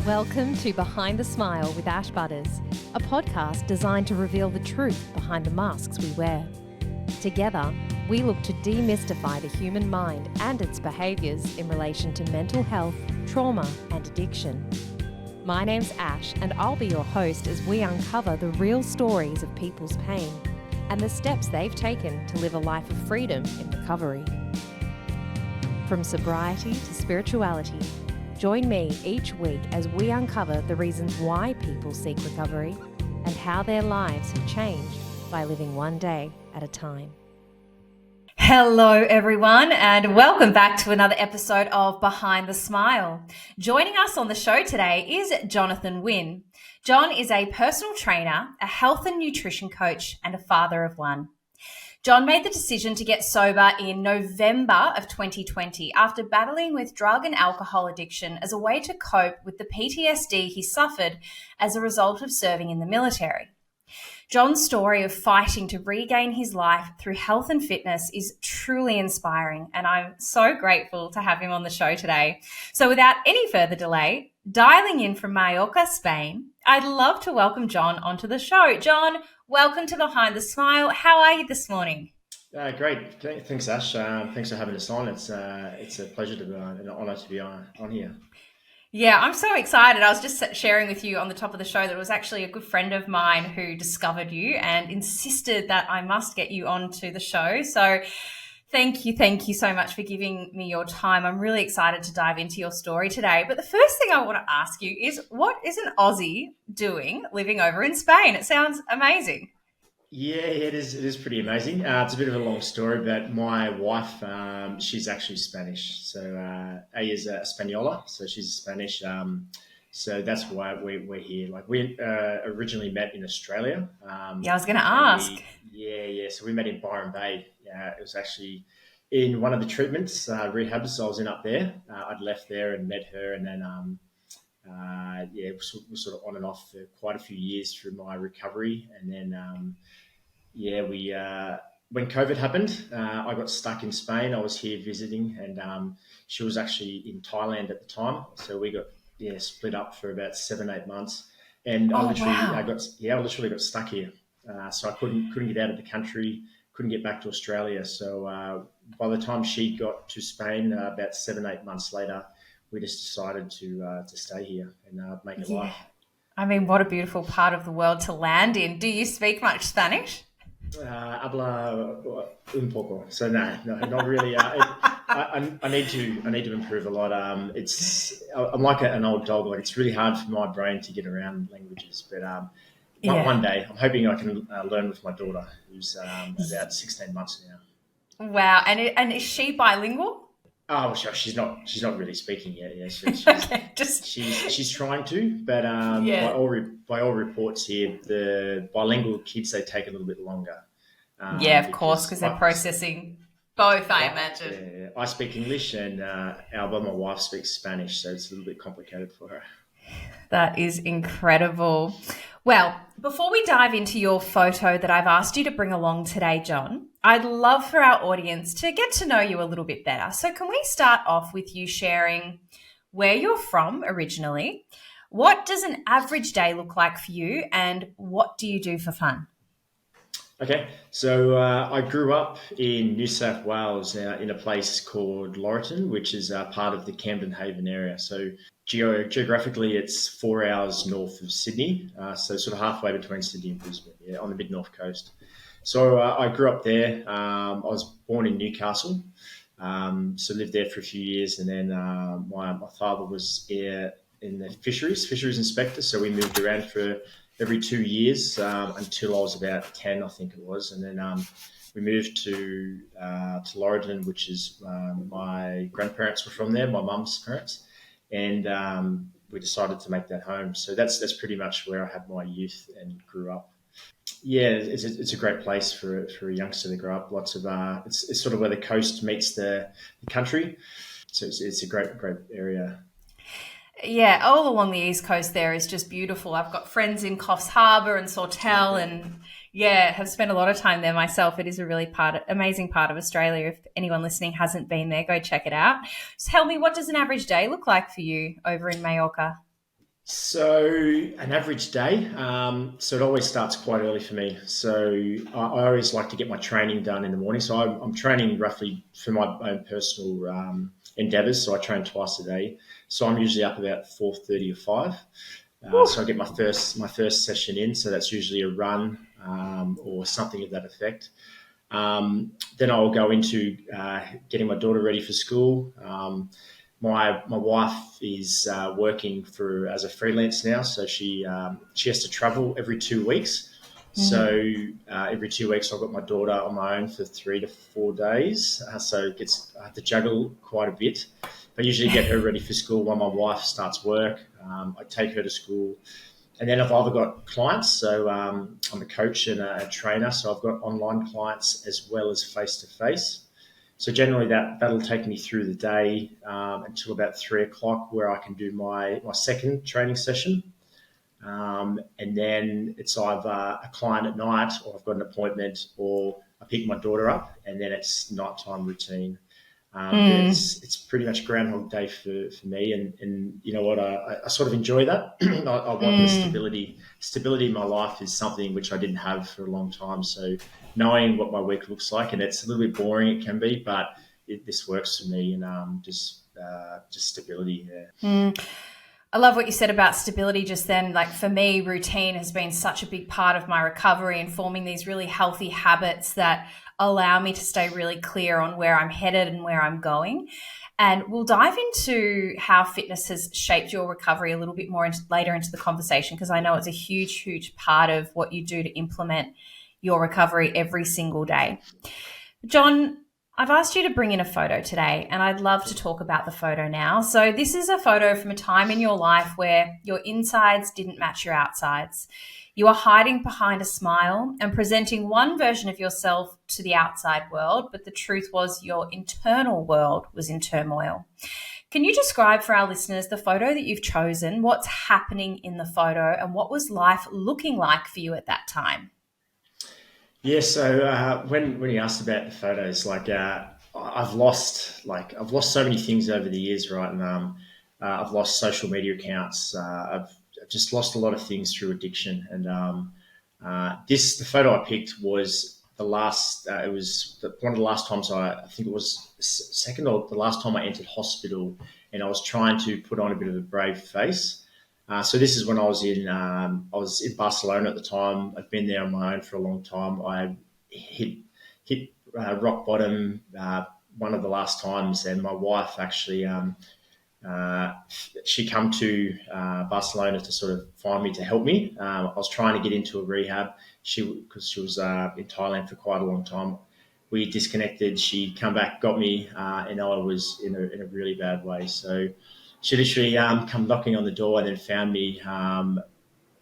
Welcome to Behind the Smile with Ash Butterss, a podcast designed to reveal the truth behind the masks we wear. Together, we look to demystify the human mind and its behaviours in relation to mental health, trauma and addiction. My name's Ash and I'll be your host as we uncover the real stories of people's pain and the steps they've taken to live a life of freedom in recovery. From sobriety to spirituality, join me each week as we uncover the reasons why people seek recovery and how their lives have changed by living one day at a time. Hello everyone and welcome back to another episode of Behind the Smile. Joining us on the show today is Jon Wynn. Jon is a personal trainer, a health and nutrition coach and a father of one. Jon made the decision to get sober in November of 2020 after battling with drug and alcohol addiction as a way to cope with the PTSD he suffered as a result of serving in the military. Jon's story of fighting to regain his life through health and fitness is truly inspiring, and I'm so grateful to have him on the show today. So without any further delay, dialing in from Mallorca, Spain, I'd love to welcome Jon onto the show. Jon, welcome to Behind the Smile. How are you this morning? Great. Thanks, Ash. Thanks for having us on. It's a pleasure to be on, an honour to be on here. Yeah, I'm so excited. I was just sharing with you on the top of the show that it was actually a good friend of mine who discovered you and insisted that I must get you onto the show. So thank you so much for giving me your time. I'm really excited to dive into your story today. But the first thing I want to ask you is, what is an Aussie doing living over in Spain? It sounds amazing. Yeah, it is pretty amazing. It's a bit of a long story, but my wife, she's actually Spanish. So ella is Española, so she's Spanish. So that's why we're here. Like we originally met in Australia. I was going to ask. So we met in Byron Bay. It was actually in one of the treatments, rehabs I was in up there. I'd left there and met her, and then we're sort of on and off for quite a few years through my recovery, and then. When COVID happened, I got stuck in Spain. I was here visiting, and she was actually in Thailand at the time. So we got split up for about 7-8 months, and I literally got stuck here. So I couldn't get out of the country, couldn't get back to Australia. So by the time she got to Spain, about 7-8 months later, we just decided to stay here and make it life. I mean, what a beautiful part of the world to land in. Do you speak much Spanish? Habla un poco. So no, not really. I need to improve a lot. I'm like an old dog. Like it's really hard for my brain to get around languages. But one day, I'm hoping I can learn with my daughter, who's about 16 months now. Wow! And is she bilingual? Oh, she's not really speaking yet. Yeah, she's trying to, but by all reports here, the bilingual kids, they take a little bit longer. Of course, because they're processing both, I imagine. Yeah. I speak English, and Alba, my wife, speaks Spanish, so it's a little bit complicated for her. That is incredible. Well, before we dive into your photo that I've asked you to bring along today, Jon, I'd love for our audience to get to know you a little bit better. So can we start off with you sharing where you're from originally? What does an average day look like for you, and what do you do for fun? Okay, so I grew up in New South Wales in a place called Laurieton, which is part of the Camden Haven area. So geographically, it's 4 hours north of Sydney, so sort of halfway between Sydney and Brisbane, on the mid-north coast. So I grew up there. I was born in Newcastle, so lived there for a few years, and then my father was in the fisheries inspector, so we moved around for every 2 years until I was about 10, I think it was, and then we moved to Laurieton, which is my grandparents were from there, my mum's parents, and we decided to make that home. So that's pretty much where I had my youth and grew up. Yeah, it's a great place for a youngster to grow up. Lots of it's sort of where the coast meets the country, so it's a great area. Yeah, all along the East Coast there is just beautiful. I've got friends in Coffs Harbour and Sawtell, and have spent a lot of time there myself. It is a really amazing part of Australia. If anyone listening hasn't been there, go check it out. Just tell me, what does an average day look like for you over in Mallorca? So an average day. So it always starts quite early for me. So I always like to get my training done in the morning. So I'm training roughly for my own personal endeavors. So I train twice a day. So I'm usually up about 4:30 or 5. So I get my first session in. So that's usually a run or something of that effect. Then I'll go into getting my daughter ready for school. My wife is working for as a freelance now, so she has to travel every 2 weeks. So every 2 weeks, I've got my daughter on my own for 3 to 4 days. So I have to juggle quite a bit. But usually get her ready for school while my wife starts work. I take her to school, and then I've either got clients, so I'm a coach and a trainer, so I've got online clients as well as face to face. So generally that'll take me through the day until about 3 o'clock, where I can do my second training session. And then it's either a client at night, or I've got an appointment, or I pick my daughter up, and then it's nighttime routine. It's pretty much Groundhog Day for me, and you know what, I sort of enjoy that. I want the stability. Stability in my life is something which I didn't have for a long time. So knowing what my week looks like, and it's a little bit boring, it can be, but this works for me, and just stability. Yeah. I love what you said about stability just then. Like for me, routine has been such a big part of my recovery and forming these really healthy habits that allow me to stay really clear on where I'm headed and where I'm going. And we'll dive into how fitness has shaped your recovery a little bit more later into the conversation, because I know it's a huge, huge part of what you do to implement your recovery every single day. Jon, I've asked you to bring in a photo today, and I'd love to talk about the photo now. So this is a photo from a time in your life where your insides didn't match your outsides. You are hiding behind a smile and presenting one version of yourself to the outside world, but the truth was your internal world was in turmoil. Can you describe for our listeners the photo that you've chosen, what's happening in the photo, and what was life looking like for you at that time? Yeah, so when you asked about the photos, I've lost so many things over the years, right? And I've lost social media accounts. I've just lost a lot of things through addiction. And the photo I picked was the last. It was one of the last times I think it was second or the last time I entered hospital, and I was trying to put on a bit of a brave face. So this is when I was in Barcelona at the time. I'd been there on my own for a long time. I hit rock bottom one of the last times, and my wife actually she come to Barcelona to sort of find me, to help me. I was trying to get into a rehab. Because she was in Thailand for quite a long time. We disconnected. She come back, got me, and I was in a really bad way. So she literally come knocking on the door and then found me. I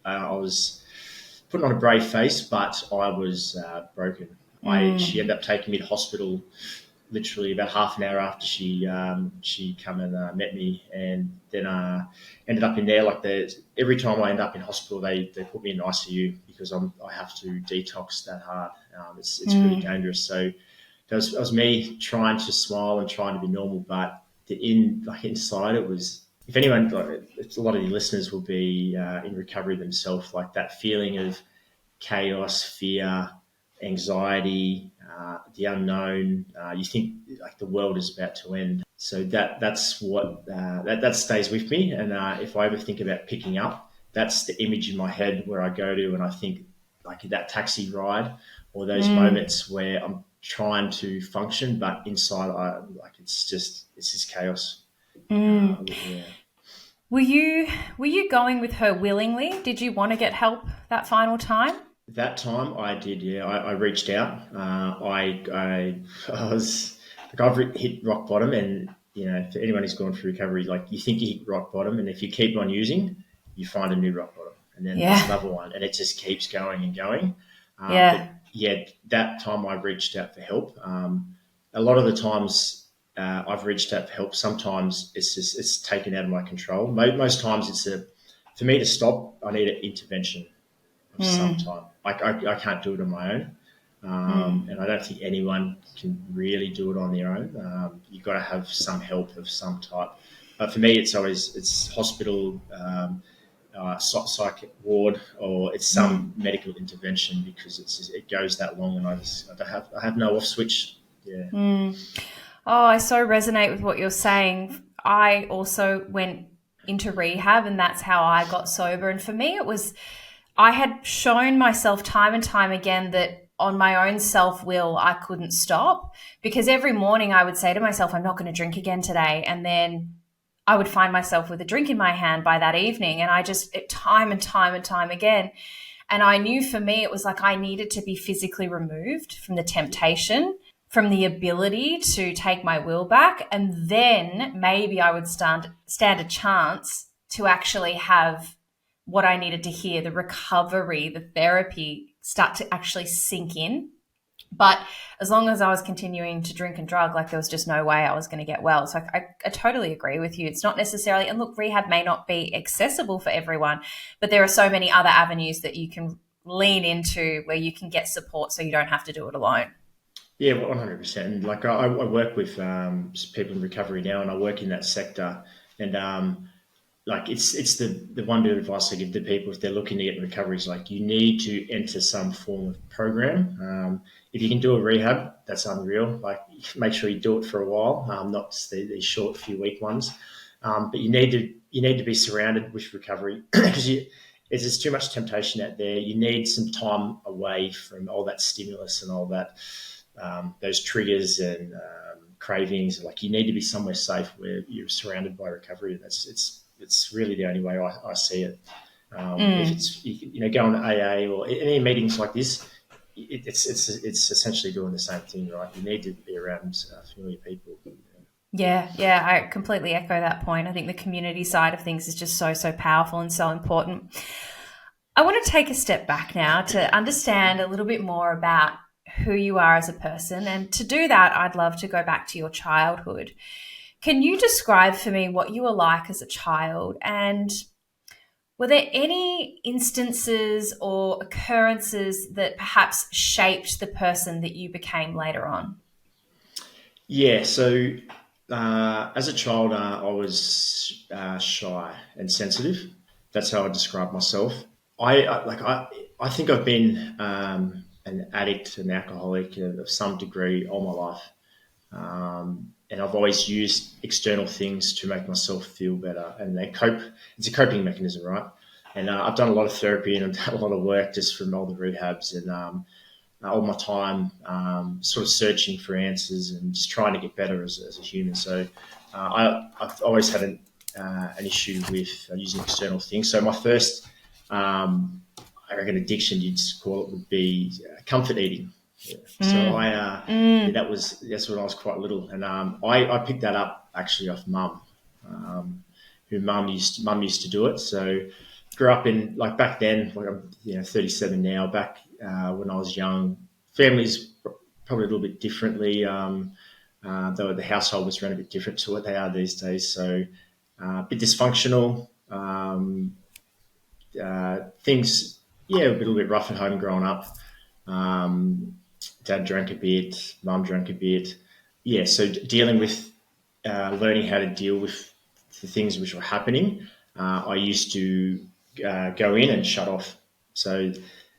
was putting on a brave face, but I was broken. She ended up taking me to hospital literally about half an hour after she come and met me, and then ended up in there. Every time I end up in hospital, they put me in ICU because I have to detox that hard. It's pretty dangerous. So that was me trying to smile and trying to be normal, but inside it was. If anyone, a lot of your listeners will be in recovery themselves, like that feeling of chaos, fear, anxiety, the unknown. You think like the world is about to end. So that's what that stays with me. And if I ever think about picking up, that's the image in my head where I go to, and I think like that taxi ride or those moments where I'm trying to function, but inside it's just chaos. Yeah. Were you going with her willingly? Did you want to get help that final time? That time I did, yeah. I reached out. I was like, I've hit rock bottom, and you know, for anyone who's gone through recovery, like you think you hit rock bottom, and if you keep on using, you find a new rock bottom, and then there's another one, and it just keeps going and going. But yeah, that time I reached out for help. A lot of the times I've reached out for help. Sometimes it's taken out of my control. Most times for me to stop, I need an intervention of some type. I can't do it on my own. And I don't think anyone can really do it on their own. You've got to have some help of some type. But for me, it's hospital, psych ward, or it's some medical intervention, because it goes that long, and I have no off switch. Yeah. Oh, I so resonate with what you're saying. I also went into rehab, and that's how I got sober. And for me, I had shown myself time and time again that on my own self-will, I couldn't stop, because every morning I would say to myself, I'm not going to drink again today. And then I would find myself with a drink in my hand by that evening. And I just, time and time and time again. And I knew for me, it was like I needed to be physically removed from the temptation, from the ability to take my will back. And then maybe I would stand a chance to actually have what I needed to hear, the recovery, the therapy start to actually sink in. But as long as I was continuing to drink and drug, like there was just no way I was going to get well. So I totally agree with you. It's not necessarily, and look, rehab may not be accessible for everyone, but there are so many other avenues that you can lean into where you can get support so you don't have to do it alone. Yeah, 100%. Like I work with people in recovery now, and I work in that sector, and like it's the one bit of advice I give to people if they're looking to get in recovery is like, you need to enter some form of program. If you can do a rehab, that's unreal. Like, make sure you do it for a while, not just these short few week ones. But you need to be surrounded with recovery, because there's too much temptation out there. You need some time away from all that stimulus and all that, those triggers and cravings. Like, you need to be somewhere safe where you're surrounded by recovery. It's really the only way I see it. If it's going to AA or any meetings like this, it's essentially doing the same thing, right? You need to be around familiar people. Yeah, I completely echo that point. I think the community side of things is just so powerful and so important. I want to take a step back now to understand a little bit more about who you are as a person. And to do that, I'd love to go back to your childhood. Can you describe for me what you were like as a child, and were there any instances or occurrences that perhaps shaped the person that you became later on? Yeah, so as a child, I was shy and sensitive. That's how I describe myself. I think I've been an addict, an alcoholic of some degree all my life. And I've always used external things to make myself feel better, and it's a coping mechanism, right? And I've done a lot of therapy, and I've done a lot of work just from all the rehabs, and all my time sort of searching for answers and just trying to get better as a human. So I've always had an issue with using external things. So my first, I reckon, addiction, you'd call it, would be comfort eating. Yeah. So that's when I was quite little, and I picked that up actually off mum, who mum used to do it. So grew up in, like, back then, like I'm 37 now. Back when I was young, families probably a little bit differently. Though the household was run a bit different to what they are these days. So a bit dysfunctional. Things, a little bit rough at home growing up. Dad drank a bit, mum drank a bit. Yeah, so dealing with, learning how to deal with the things which were happening, I used to go in and shut off. So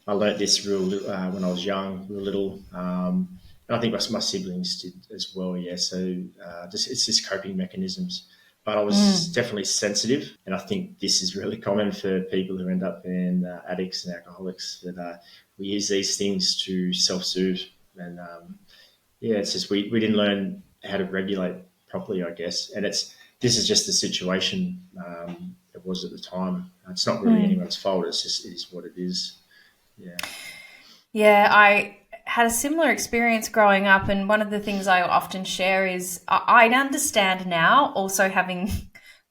I learnt this real when I was young, real little. And I think my siblings did as well, yeah. So it's just coping mechanisms. But I was definitely sensitive, and I think this is really common for people who end up in addicts and alcoholics, that we use these things to self-soothe. And it's just we didn't learn how to regulate properly, I guess. And this is just the situation it was at the time. It's not really anyone's fault. It is what it is. Yeah. Yeah, I had a similar experience growing up, and one of the things I often share is I understand now, also having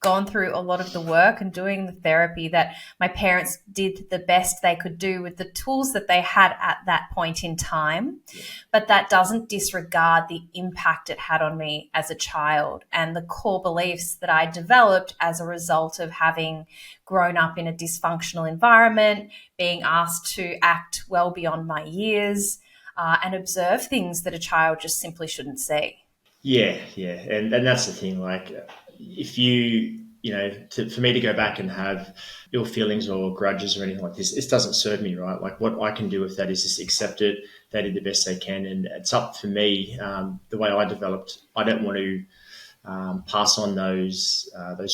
gone through a lot of the work and doing the therapy, that my parents did the best they could do with the tools that they had at that point in time. Yeah. But that doesn't disregard the impact it had on me as a child and the core beliefs that I developed as a result of having grown up in a dysfunctional environment, being asked to act well beyond my years, and observe things that a child just simply shouldn't see. Yeah. And that's the thing. Like, if you for me to go back and have ill feelings or grudges or anything like this doesn't serve me, right? Like what I can do with that is just accept it. They did the best they can, and it's up for me. The way I developed, I don't want to pass on those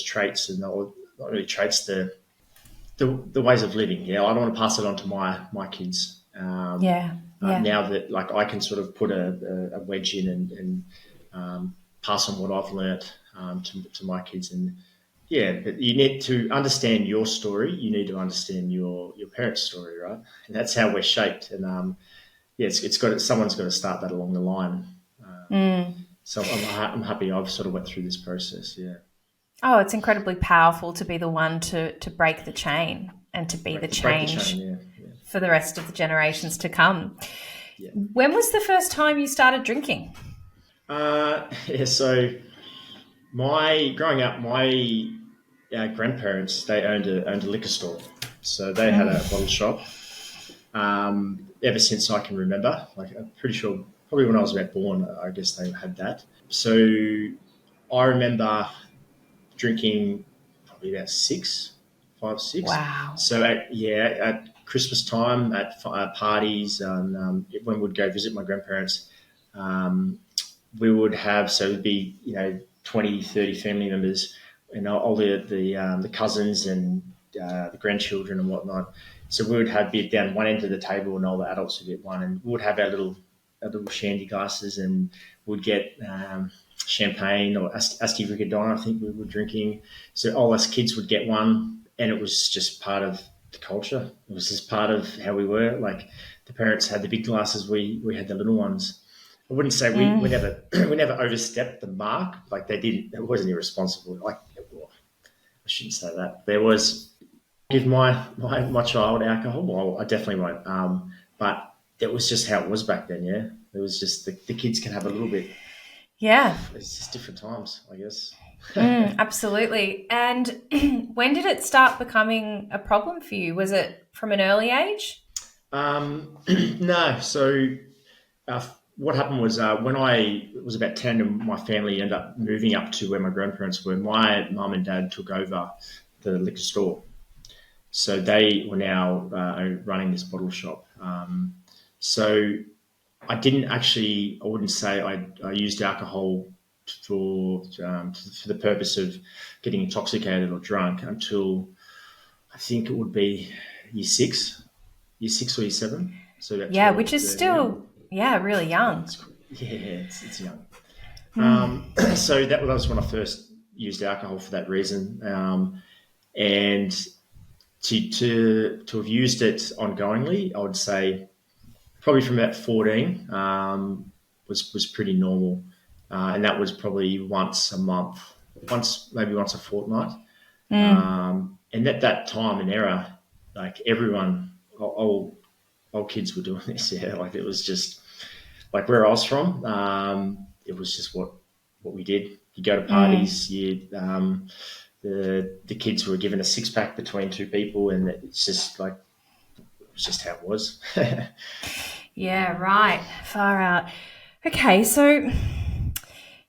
traits, and not really traits, the ways of living. Yeah, I don't want to pass it on to my kids. Now that like I can sort of put a wedge in and pass on what I've learnt to my kids. And yeah, but you need to understand your story. You need to understand your parents' story, right? And that's how we're shaped. And someone's got to start that along the line. So I'm happy I've sort of went through this process. Yeah. Oh, it's incredibly powerful to be the one to break the chain and to be the change for the rest of the generations to come. Yeah. When was the first time you started drinking? So growing up, my grandparents, they owned a liquor store. So they had a bottle shop ever since I can remember. Like I'm pretty sure probably when I was about born, I guess they had that. So I remember drinking probably about 5, 6. Wow. So at Christmas time, at parties, and when we'd go visit my grandparents, we would have, so it would be 20, 30 family members, all the cousins and the grandchildren and whatnot. So we would have beer down one end of the table, and all the adults would get one, and we would have our little shandy glasses, and we'd get champagne or Asti Riccadonna, I think we were drinking. So all us kids would get one, and it was just part of the culture. It was just part of how we were. Like the parents had the big glasses, we had the little ones. I wouldn't say we never overstepped the mark. Like they didn't. It wasn't irresponsible. Like I shouldn't say that. There was give my child alcohol. Well, I definitely won't. But it was just how it was back then. Yeah, it was just the kids can have a little bit. Yeah, it's just different times, I guess. Absolutely. And when did it start becoming a problem for you? Was it from an early age? No. So what happened was when I was about 10 and my family ended up moving up to where my grandparents were, my mum and dad took over the liquor store. So they were now running this bottle shop. So I wouldn't say I used alcohol for the purpose of getting intoxicated or drunk until I think it would be year 6 or year 7. So that which is still really young. It's young. So that was when I first used alcohol for that reason, and to have used it ongoingly, I would say probably from about 14 was pretty normal, and that was probably once a month, maybe once a fortnight. And at that time and era, like everyone, all kids were doing this. Yeah, like it was just like where I was from. It was just what we did. You go to parties, the kids were given a 6-pack between 2 people, and it's just like it's just how it was. Yeah, right. Far out. Okay, so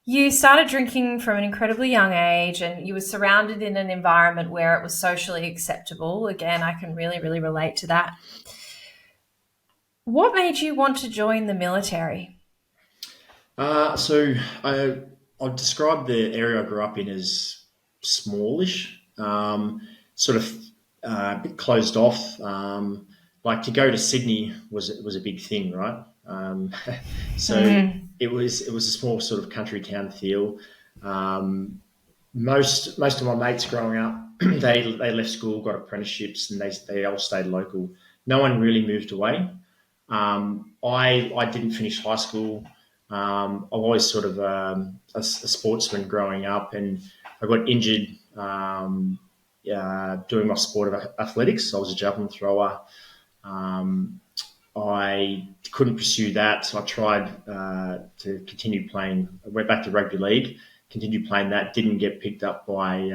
you started drinking from an incredibly young age, and you were surrounded in an environment where it was socially acceptable. Again, I can really, really relate to that. What made you want to join the military? So I'd describe the area I grew up in as smallish, sort of a bit closed off. Like to go to Sydney was a big thing, right? It was a small sort of country town feel. Most of my mates growing up, they left school, got apprenticeships, and they all stayed local. No one really moved away. I didn't finish high school. I'm always sort of a sportsman growing up, and I got injured doing my sport of athletics. I was a javelin thrower. I couldn't pursue that, so I tried to continue playing. I went back to rugby league, continued playing that, didn't get picked up by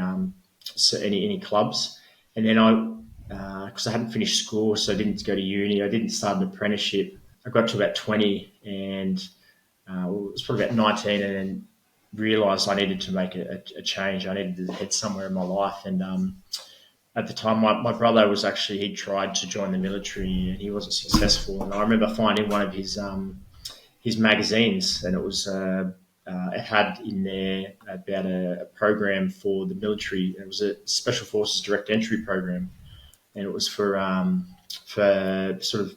any clubs. And then because I hadn't finished school, so I didn't go to uni, I didn't start an apprenticeship. I got to about 20 and it was probably about 19, and then realised I needed to make a change. I needed to head somewhere in my life. And at the time, my brother was actually, he tried to join the military and he wasn't successful. And I remember finding one of his magazines, and it had in there about a program for the military. It was a Special Forces Direct Entry program, and it was for sort of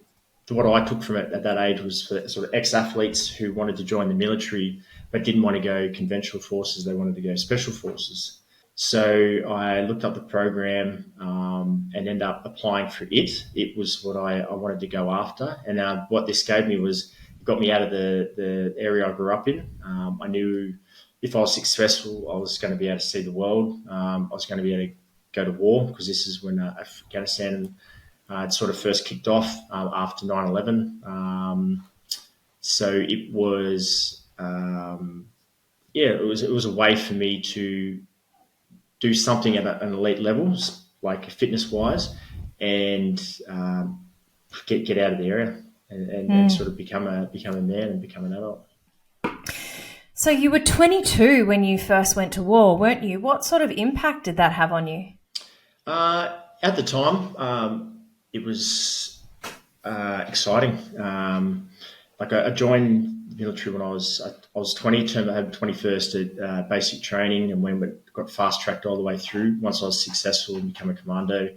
what I took from it at that age was for sort of ex-athletes who wanted to join the military but didn't want to go conventional forces. They wanted to go special forces. So I looked up the program and ended up applying for it. It was what I wanted to go after. And what this gave me was, it got me out of the area I grew up in. I knew if I was successful, I was going to be able to see the world. I was going to be able to go to war, because this is when Afghanistan had sort of first kicked off after 9/11. So it was, it was a way for me to do something at an elite level, like fitness-wise, and get out of the area and sort of become a man and become an adult. So you were 22 when you first went to war, weren't you? What sort of impact did that have on you? At the time, it was exciting. I joined the military when I was 20. I had 21st at basic training, and got fast tracked all the way through. Once I was successful and became a commando,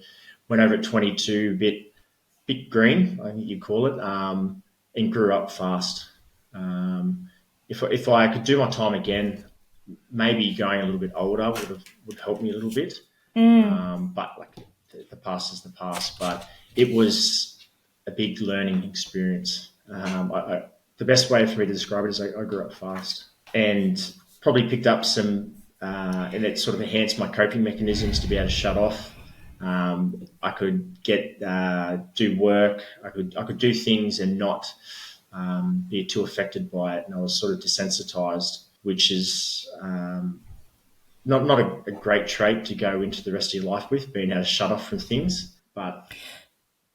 went over at 22, a bit green, I think you'd call it, and grew up fast. If I could do my time again, maybe going a little bit older would help me a little bit. But like the past is the past. But it was a big learning experience. The best way for me to describe it is I grew up fast and probably picked up some, and it sort of enhanced my coping mechanisms to be able to shut off. I could do work. I could do things and not be too affected by it. And I was sort of desensitized, which is not a great trait to go into the rest of your life with, being able to shut off from things. But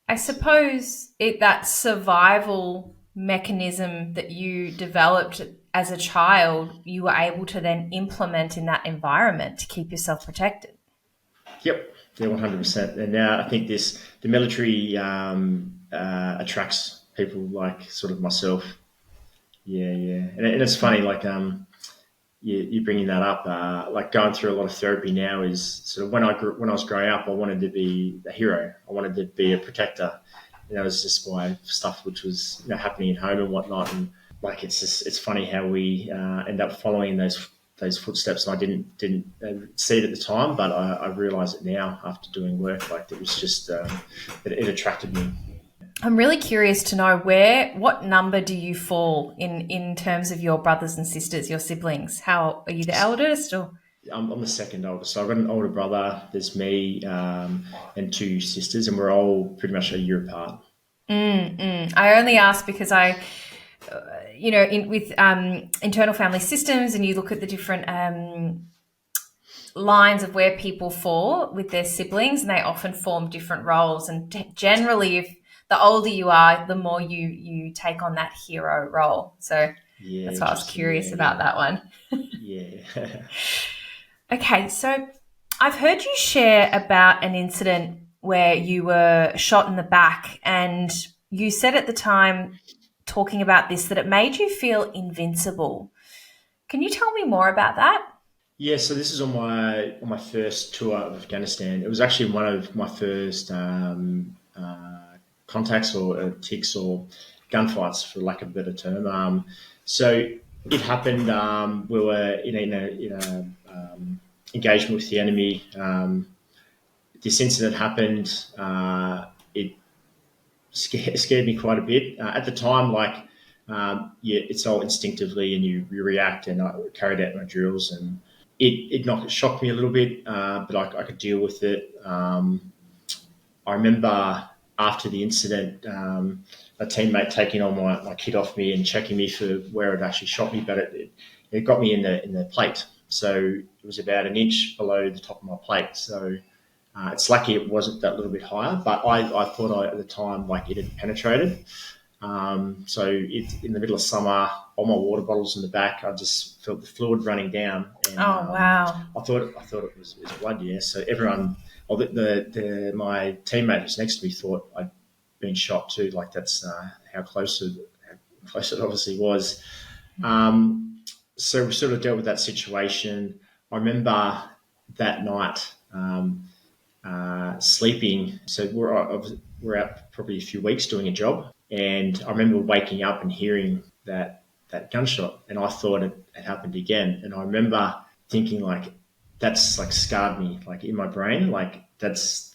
I suppose that survival mechanism that you developed as a child, you were able to then implement in that environment to keep yourself protected. Yep, yeah, 100%. And now I think the military attracts people like sort of myself. Yeah. And it's funny, like you bringing that up, like going through a lot of therapy now is sort of when I was growing up, I wanted to be a hero. I wanted to be a protector. That was just my stuff, which was happening at home and whatnot. And like it's funny how we end up following those footsteps. And I didn't see it at the time, but I realise it now after doing work. Like it was just it attracted me. I'm really curious to know what number do you fall in terms of your brothers and sisters, your siblings? How are you, the eldest or? I'm the second oldest. So I've got an older brother. There's me and two sisters, and we're all pretty much a year apart. I only ask because with internal family systems, and you look at the different lines of where people fall with their siblings, and they often form different roles. And generally, if the older you are, the more you take on that hero role. So that's why I was curious about that one. Yeah. Okay, so I've heard you share about an incident where you were shot in the back, and you said at the time, talking about this, that it made you feel invincible. Can you tell me more about that? Yeah, so this is on my first tour of Afghanistan. It was actually one of my first contacts or ticks or gunfights, for lack of a better term. So it happened. We were in a engagement with the enemy. This incident happened. It scared me quite a bit at the time. It's all instinctively, and you react. And I carried out my drills, and it shocked me a little bit, but I could deal with it. I remember after the incident, a teammate taking all my kit off me and checking me for where it actually shot me, but it got me in the plate. So it was about an inch below the top of my plate. So it's lucky it wasn't that little bit higher, but I thought at the time like it had penetrated. So in the middle of summer, all my water bottles in the back, I just felt the fluid running down. And, wow. I thought it was blood. Yeah. So everyone, my teammate who's next to me thought I'd been shot too. Like that's how close it obviously was. So we sort of dealt with that situation. I remember that night sleeping. So we're out probably a few weeks doing a job, and I remember waking up and hearing that gunshot, and I thought it had happened again. And I remember thinking like that's like scarred me like in my brain, like that's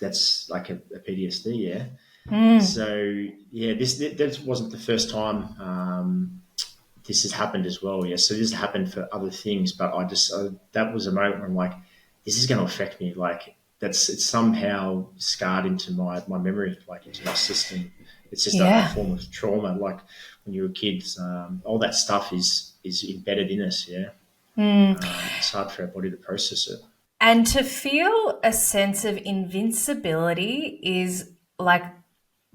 like a PTSD, yeah. So yeah, this wasn't the first time this has happened as well, yeah. So this has happened for other things, but that was a moment where I'm like, this is going to affect me. Like it's somehow scarred into my memory, like into my system. It's just a form of trauma. Like when you were kids, all that stuff is embedded in us, yeah. It's hard for our body to process it. And to feel a sense of invincibility is like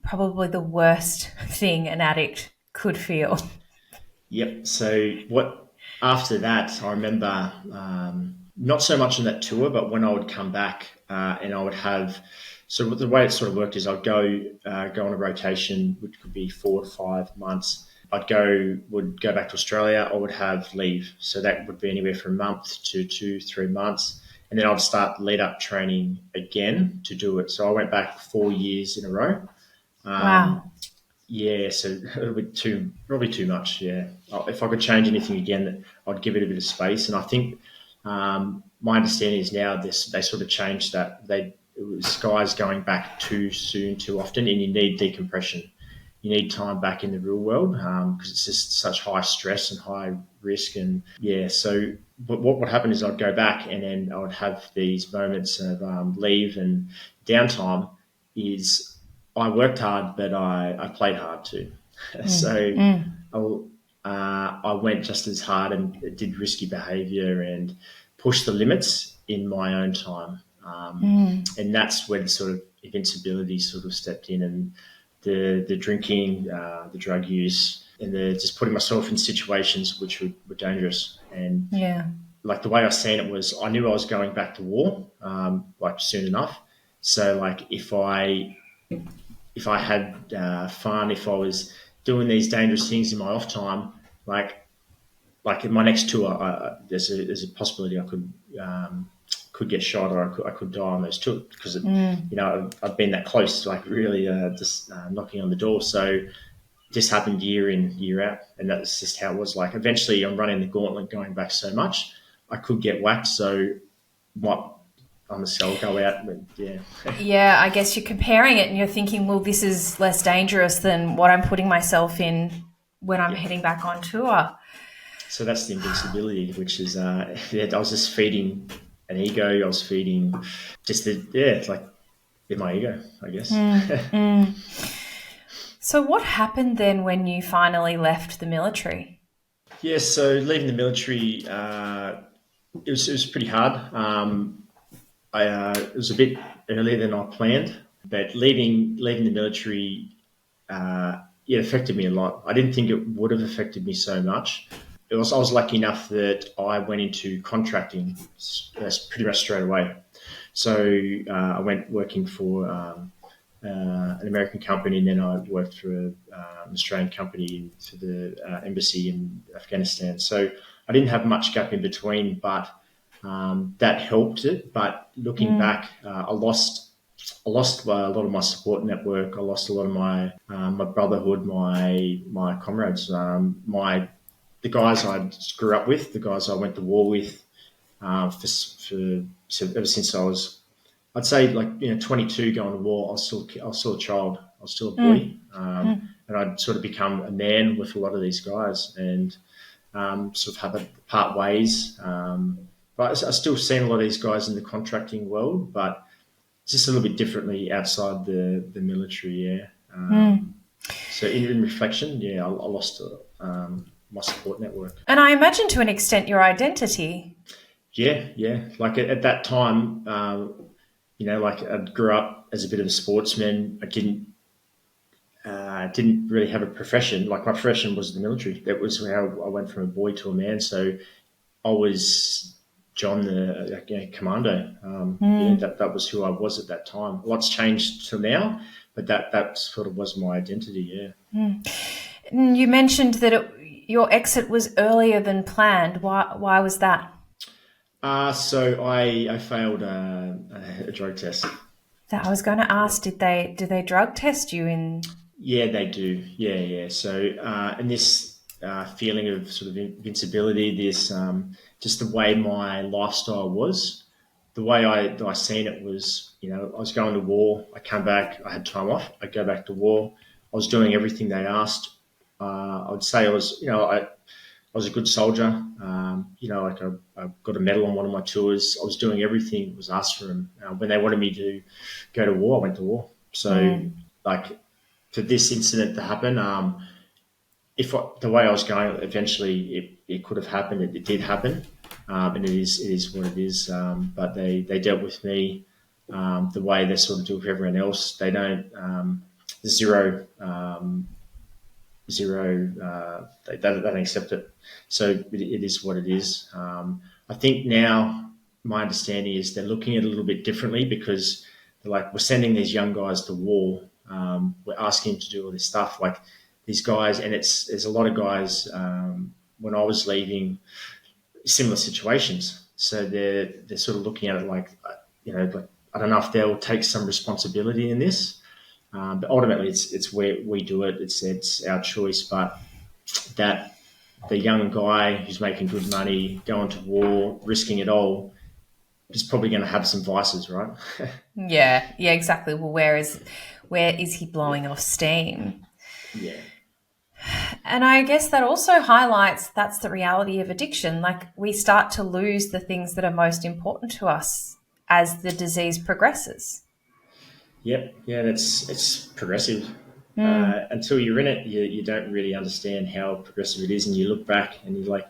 probably the worst thing an addict could feel. Yep. So after that, I remember not so much on that tour, but when I would come back and I would have. So the way it sort of worked is I'd go on a rotation, which could be 4 to 5 months. Would go back to Australia. I would have leave, so that would be anywhere from a month to 2-3 months, and then I'd start lead up training again to do it. So I went back 4 years in a row. Wow. Yeah, so it would be probably too much. Yeah, if I could change anything again, I'd give it a bit of space. And I think my understanding is now they sort of changed that. It was guys going back too soon, too often, and you need decompression. You need time back in the real world because it's just such high stress and high risk. And yeah, so what would happen is I'd go back and then I would have these moments of leave and downtime. Is I worked hard, but I played hard too. So I went just as hard and did risky behaviour and pushed the limits in my own time. And that's when sort of invincibility sort of stepped in, and the drinking, the drug use, and the just putting myself in situations which were dangerous. And like the way I seen it was, I knew I was going back to war, like soon enough. So like if I had fun, if I was doing these dangerous things in my off time, like in my next tour, there's a possibility I could get shot or I could die on those tours because I've been that close, like really just knocking on the door. So this happened year in, year out, and that's just how it was. Like eventually, I'm running the gauntlet, going back so much, I could get whacked. So on the cell go out. Yeah, I guess you're comparing it and you're thinking, well, this is less dangerous than what I'm putting myself in when I'm heading back on tour. So that's the invincibility, which is I was just feeding an ego. I was feeding just like in my ego, I guess. So what happened then when you finally left the military? Yeah, so leaving the military, it was pretty hard. It was a bit earlier than I planned, but leaving the military, it affected me a lot. I didn't think it would have affected me so much. I was lucky enough that I went into contracting pretty much straight away. So I went working for an American company, and then I worked for an Australian company for the embassy in Afghanistan. So I didn't have much gap in between, but that helped it. But looking back, I lost a lot of my support network. I lost a lot of my brotherhood, my comrades, the guys I grew up with, the guys I went to war with, ever since I was, I'd say 22 going to war. I was still a child. I was still a boy, and I'd sort of become a man with a lot of these guys, and sort of had to part ways. But I still seen a lot of these guys in the contracting world, but it's just a little bit differently outside the military. Yeah. So in reflection, I lost my support network. And I imagine to an extent your identity. Yeah. Like at that time, like I grew up as a bit of a sportsman. I didn't didn't really have a profession. Like my profession was the military. That was how I went from a boy to a man. So I was John, the commando. That was who I was at that time. A lot's changed till now, but that sort of was my identity. Yeah. You mentioned that your exit was earlier than planned. Why was that? So I failed a drug test. I was going to ask, do they drug test you in? Yeah, they do. Yeah. So and this feeling of sort of invincibility, this just the way my lifestyle was, the way I seen it was, I was going to war. I come back. I had time off. I go back to war. I was doing everything they asked. I would say I was, I was a good soldier. Like I got a medal on one of my tours. I was doing everything that was asked for them. When they wanted me to go to war, I went to war. So, like, for this incident to happen, the way I was going, eventually it could have happened. It did happen, and it is what it is. But they dealt with me the way they sort of do with everyone else. They don't zero. They don't accept it. So it is what it is. I think now my understanding is they're looking at it a little bit differently because they're like, we're sending these young guys to war. We're asking them to do all this stuff. Like these guys, and there's a lot of guys when I was leaving, similar situations. So they're sort of looking at it like, like, I don't know if they'll take some responsibility in this. But ultimately, it's where we do it. It's our choice. But that the young guy who's making good money, going to war, risking it all, is probably going to have some vices, right? Yeah, exactly. Well, where is he blowing off steam? Yeah. And I guess that also highlights that's the reality of addiction. Like we start to lose the things that are most important to us as the disease progresses. Yep. Yeah, it's progressive. Until you're in it, you don't really understand how progressive it is, and you look back and you're like,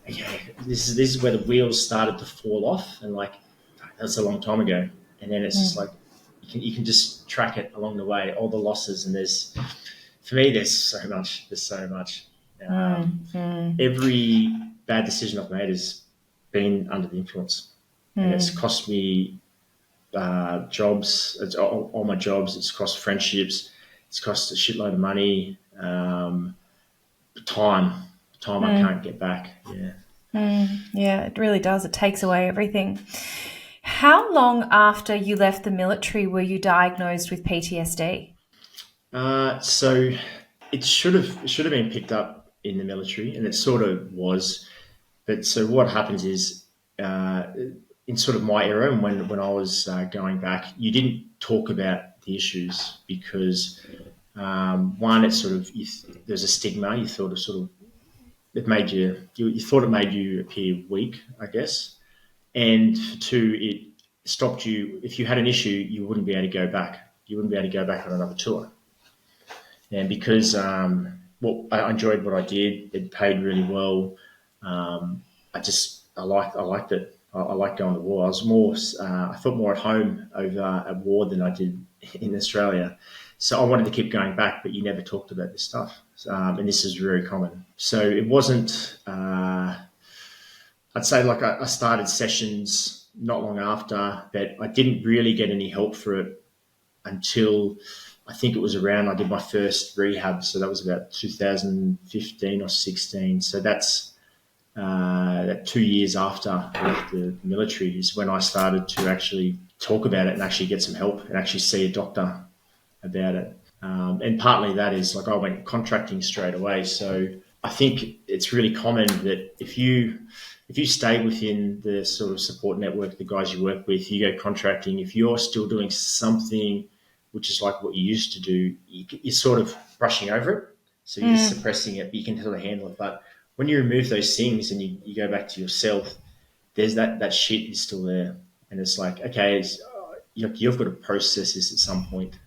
okay, this is where the wheels started to fall off, and like that's a long time ago. And then it's just like you can just track it along the way, all the losses, and for me there's so much. Every bad decision I've made has been under the influence, and it's cost me jobs. It's all my jobs. It's cost friendships. It's cost a shitload of money. Time I can't get back. Yeah, it really does. It takes away everything. How long after you left the military were you diagnosed with PTSD? So it should have been picked up in the military, and it sort of was. But so what happens is, in sort of my era, and when I was going back, you didn't talk about the issues because one, it's sort of there's a stigma. You thought it made you thought it made you appear weak, I guess, and two, it stopped you. If you had an issue, you wouldn't be able to go back. You wouldn't be able to go back on another tour. And because I enjoyed what I did, it paid really well. I liked it. I liked going to war. I was more, I felt more at home over at war than I did in Australia. So I wanted to keep going back, but you never talked about this stuff. And this is very common. So it wasn't, I'd say like I started sessions not long after, but I didn't really get any help for it until I think it was around, I did my first rehab. So that was about 2015 or 16. So that's, that 2 years after I left the military is when I started to actually talk about it and actually get some help and actually see a doctor about it. And partly that is like I went contracting straight away. So I think it's really common that if you stay within the sort of support network, the guys you work with, you go contracting, if you're still doing something which is like what you used to do, you're sort of brushing over it. So you're just suppressing it, but you can sort of handle it. But when you remove those things and you go back to yourself, there's that shit is still there. And it's like, okay, you've got to process this at some point.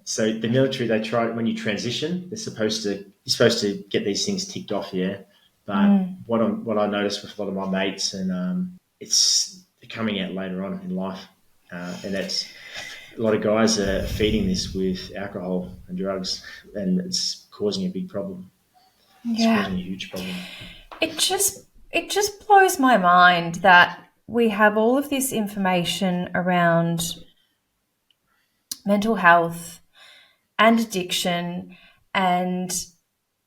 So the military, they try, when you transition, you're supposed to get these things ticked off, yeah. But what I noticed with a lot of my mates, and it's coming out later on in life, and a lot of guys are feeding this with alcohol and drugs, and it's causing a big problem. It's causing a huge problem. It just blows my mind that we have all of this information around mental health and addiction, and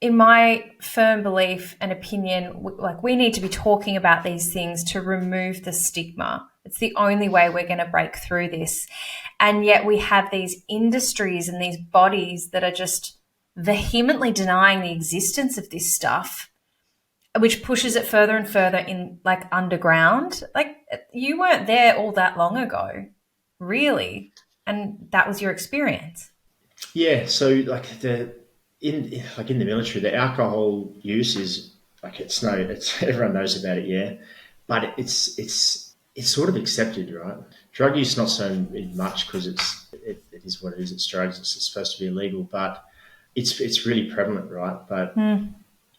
in my firm belief and opinion, we need to be talking about these things to remove the stigma. It's the only way we're going to break through this. And yet we have these industries and these bodies that are just vehemently denying the existence of this stuff, which pushes it further and further in, like, underground. Like, you weren't there all that long ago, really, and that was your experience. Yeah, so like in the military, the alcohol use is like it's everyone knows about it, yeah, but it's sort of accepted, right? Drug use not so much because it is what it is. It's drugs. It's supposed to be illegal, but it's really prevalent, right? But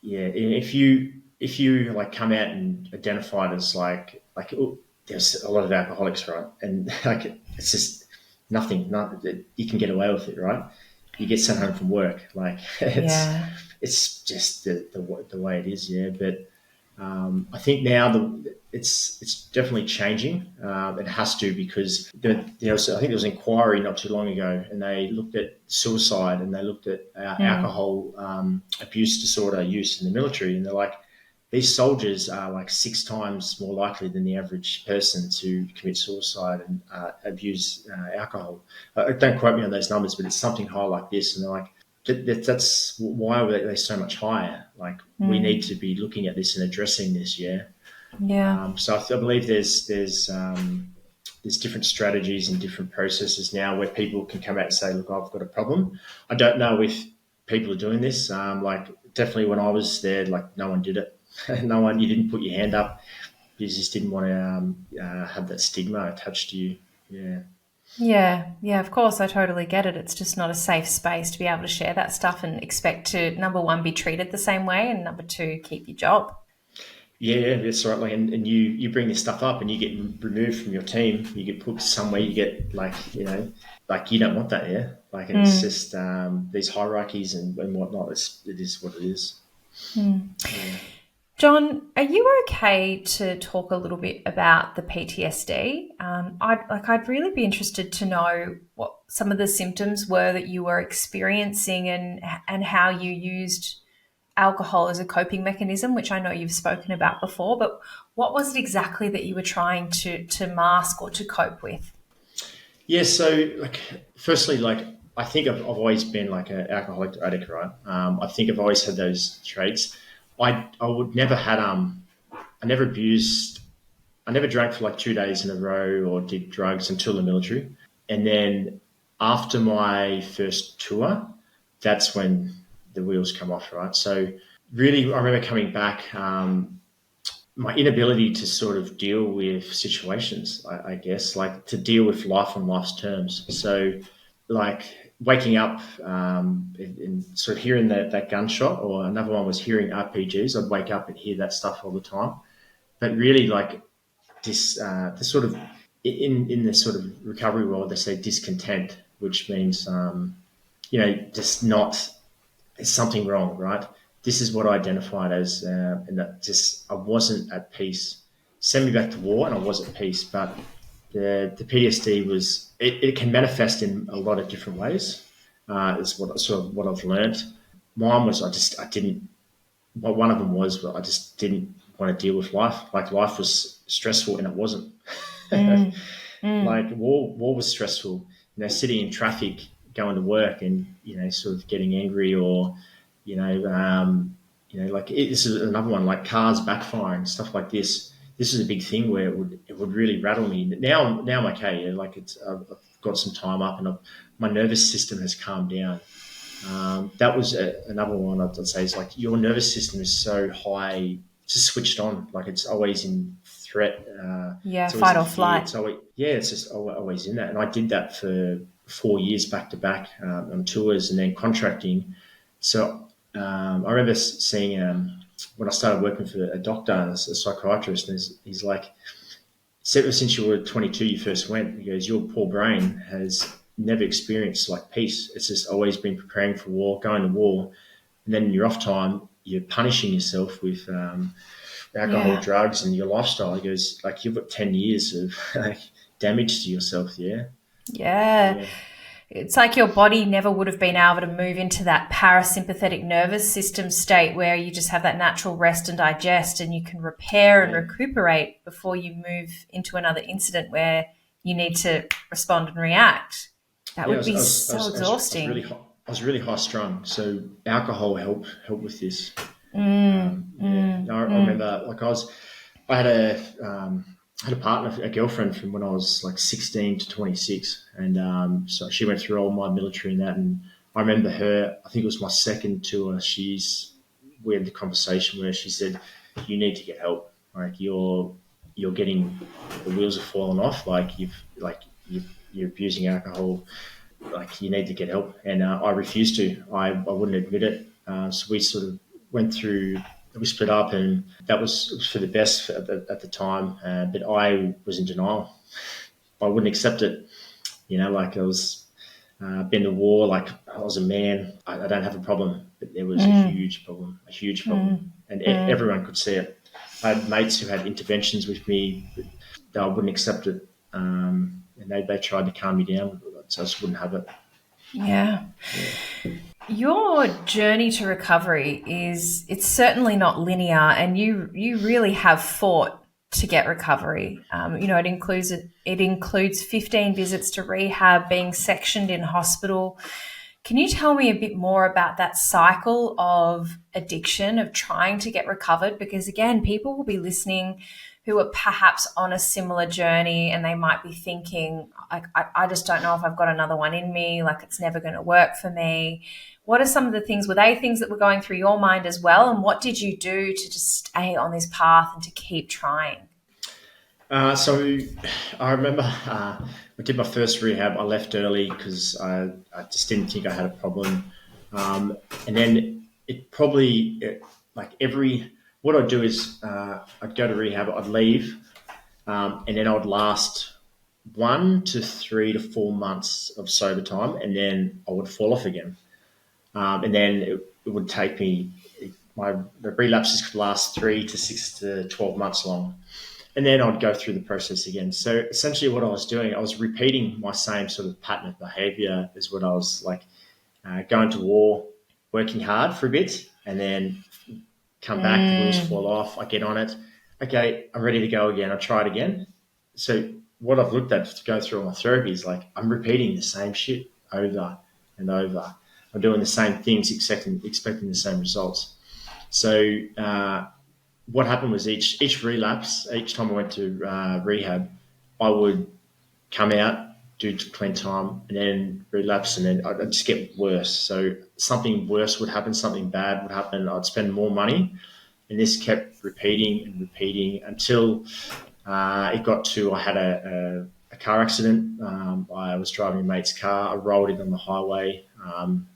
yeah, if you like come out and identify it as like there's a lot of alcoholics, right? And like it's just nothing. You can get away with it, right? You get sent home from work, like it's just the way it is, yeah. But I think now it's definitely changing. It has to, because I think there was an inquiry not too long ago, and they looked at suicide and they looked at alcohol abuse disorder use in the military, and they're like, these soldiers are like 6 times more likely than the average person to commit suicide and abuse alcohol. Don't quote me on those numbers, but it's something high like this. And they're like, that's why are they so much higher? Like, we need to be looking at this and addressing this, yeah? Yeah. So I believe there's different strategies and different processes now where people can come out and say, look, I've got a problem. I don't know if people are doing this. Like, definitely when I was there, like, no one did it. You didn't put your hand up. You just didn't want to have that stigma attached to you. Yeah, of course, I totally get it. It's just not a safe space to be able to share that stuff and expect to, number one, be treated the same way, and number two, keep your job. Yeah, that's right. Like, and you bring this stuff up and you get removed from your team. You get put somewhere. You get like you don't want that. Yeah, like it's just these hierarchies and whatnot. It is what it is. Yeah. Jon, are you okay to talk a little bit about the PTSD? I'd really be interested to know what some of the symptoms were that you were experiencing, and how you used alcohol as a coping mechanism, which I know you've spoken about before. But what was it exactly that you were trying to mask or to cope with? Yeah. So, like, firstly, like, I think I've always been like an alcoholic addict, right? I think I've always had those traits. I would never had I never abused. I never drank for like 2 days in a row or did drugs until the military. And then after my first tour, that's when the wheels come off, right? So really, I remember coming back, my inability to sort of deal with situations, I guess, like to deal with life on life's terms. So like waking up and sort of hearing that gunshot, or another one was hearing RPGs. I'd wake up and hear that stuff all the time. But really, like, this sort of in the sort of recovery world, they say discontent, which means just not, there's something wrong, right? This is what I identified as, and that just I wasn't at peace. Send me back to war, and I was at peace. But the PTSD was it can manifest in a lot of different ways. Is what I've learned. Mine was I didn't. Well, one of them was I just didn't want to deal with life. Like, life was stressful, and it wasn't. Like, war was stressful. Sitting in traffic, going to work, and sort of getting angry, or this is another one, like cars backfiring, stuff like this. This is a big thing where it would really rattle me. Now I'm okay. Like, I've got some time up, and my nervous system has calmed down. That was another one I'd say is like, your nervous system is so high, just switched on. Like, it's always in threat. Fight or flight. It's just always in that. And I did that for 4 years back to back on tours and then contracting. So I remember seeing when I started working for a doctor, a psychiatrist, and he's like, since you were 22, you first went. He goes, your poor brain has never experienced like peace. It's just always been preparing for war, going to war. And then in your off time, you're punishing yourself with alcohol, drugs, and your lifestyle. He goes, like, you've got 10 years of like, damage to yourself. Yeah. It's like your body never would have been able to move into that parasympathetic nervous system state where you just have that natural rest and digest, and you can repair and recuperate before you move into another incident where you need to respond and react. That would be so exhausting. I was really high strung, so alcohol helped with this. I remember, like, I had a partner, a girlfriend from when I was like 16 to 26, and so she went through all my military and that. And I remember her, I think it was my second tour. We had the conversation where she said, "You need to get help. Like you're getting, the wheels are falling off. Like you're abusing alcohol. Like you need to get help." And I refused to. I wouldn't admit it. So we sort of went through. We split up, and that was for the best at the time. But I was in denial. I wouldn't accept it. Like I was been to war. Like I was a man. I don't have a problem, but there was a huge problem, and everyone could see it. I had mates who had interventions with me, but I wouldn't accept it, and they tried to calm me down, so I just wouldn't have it. Yeah. Your journey to recovery it's certainly not linear, and you really have fought to get recovery. It includes 15 visits to rehab, being sectioned in hospital. Can you tell me a bit more about that cycle of addiction, of trying to get recovered? Because again, people will be listening who are perhaps on a similar journey, and they might be thinking, I just don't know if I've got another one in me, like it's never going to work for me. What are some of the things, were they things that were going through your mind as well? And what did you do to just stay on this path and to keep trying? So I remember I did my first rehab. I left early because I just didn't think I had a problem. And then what I'd do is I'd go to rehab, I'd leave, and then I would last 1 to 3 to 4 months of sober time, and then I would fall off again. And then it would take me, the relapses could last 3 to 6 to 12 months long. And then I'd go through the process again. So essentially what I was doing, I was repeating my same sort of pattern of behavior as what I was like, going to war, working hard for a bit, and then come back, the wheels fall off, I get on it. Okay, I'm ready to go again. I try it again. So what I've looked at to go through all my therapy is like, I'm repeating the same shit over and over. I'm doing the same things, expecting the same results. So what happened was each relapse, each time I went to rehab, I would come out, do clean time, and then relapse, and then I'd just get worse. So something worse would happen, something bad would happen. I'd spend more money, and this kept repeating and repeating until it got to, I had a car accident. I was driving a mate's car. I rolled in on the highway. I'm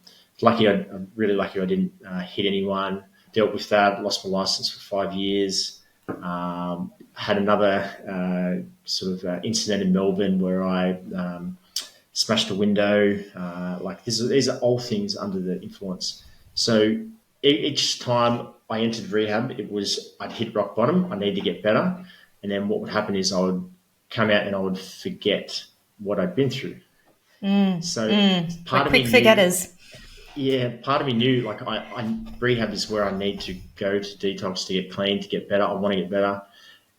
really lucky I didn't hit anyone. Dealt with that, lost my license for 5 years. Had another incident in Melbourne where I smashed a window. These are all things under the influence. So each time I entered rehab, I'd hit rock bottom. I need to get better. And then what would happen is I would come out and I would forget what I'd been through. Part of me forgetters. Yeah, part of me knew like rehab is where I need to go to detox, to get clean, to get better. I want to get better.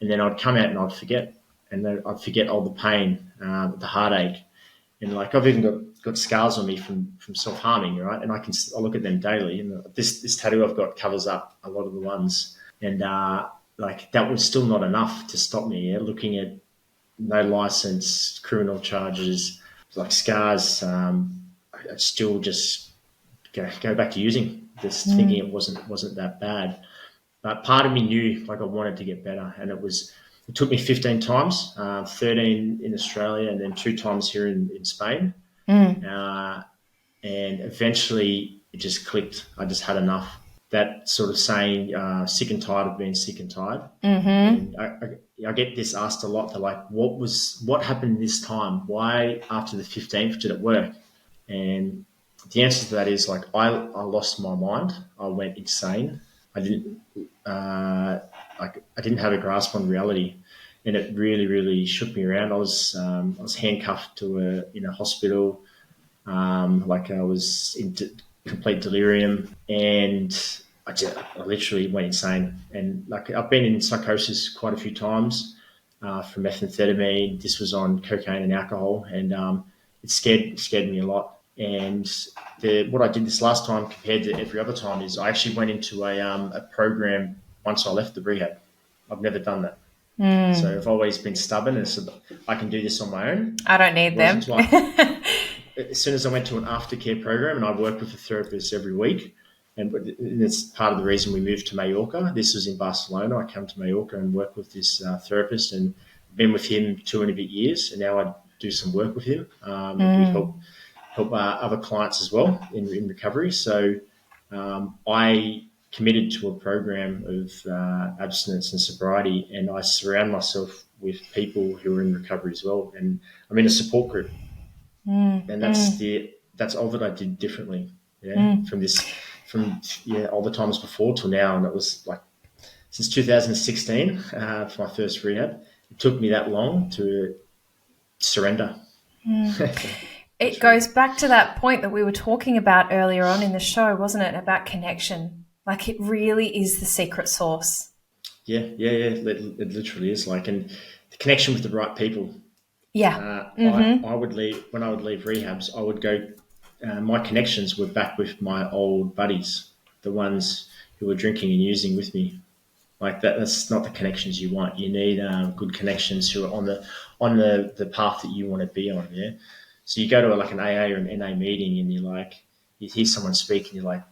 And then I'd come out and I'd forget. And then I'd forget all the pain, the heartache. And like I've even got scars on me from self-harming, right? And I look at them daily. And this tattoo I've got covers up a lot of the ones. And that was still not enough to stop me. Yeah? Looking at no license, criminal charges, like scars, I still just go back to using, just thinking it wasn't that bad. But part of me knew like I wanted to get better, and it took me 15 times, 13 in Australia and then 2 times here in Spain. And eventually it just clicked. I just had enough. that sort of saying, sick and tired of being sick and tired. Mm-hmm. And I get this asked a lot. They're like, what happened this time? Why after the 15th did it work? And the answer to that is like, I lost my mind. I went insane. I didn't have a grasp on reality, and it really, really shook me around. I was handcuffed in a hospital. I was in complete delirium, and I literally went insane. And like, I've been in psychosis quite a few times from methamphetamine. This was on cocaine and alcohol, and it scared me a lot. And what I did this last time compared to every other time is I actually went into a program once I left the rehab. I've never done that. So I've always been stubborn and said, I can do this on my own. I don't need them. As soon as I went to an aftercare program, and I work with a therapist every week, and it's part of the reason we moved to Mallorca. This was in Barcelona. I come to Mallorca and work with this therapist, and been with him 2 and a bit years, and now I do some work with him. We help other clients as well in recovery. So I committed to a program of abstinence and sobriety, and I surround myself with people who are in recovery as well. And I'm in a support group, and that's all that I did differently. From all the times before till now, and it was like since 2016 for my first rehab. It took me that long to surrender. It goes back to that point that we were talking about earlier on in the show, wasn't it? About connection. Like, it really is the secret sauce. Yeah. It literally is. Like, and the connection with the right people. Yeah. I would leave when I would leave rehabs. I would go. My connections were back with my old buddies, the ones who were drinking and using with me. Like that's not the connections you want. You need good connections who are on the path that you want to be on. Yeah. So you go to an AA or an NA meeting, and you hear someone speak, and you're like,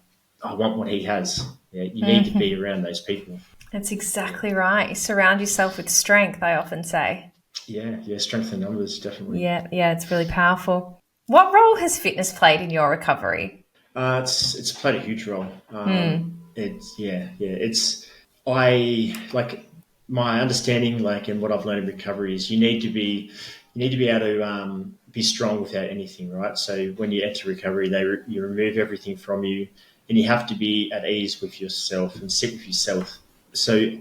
I want what he has. Yeah. You need to be around those people. That's exactly right. You surround yourself with strength, I often say. Yeah. Strength in numbers, definitely. Yeah, it's really powerful. What role has fitness played in your recovery? It's played a huge role. My understanding, and what I've learned in recovery is you need to be able to be strong without anything, right? So when you enter recovery, you remove everything from you, and you have to be at ease with yourself and sit with yourself. So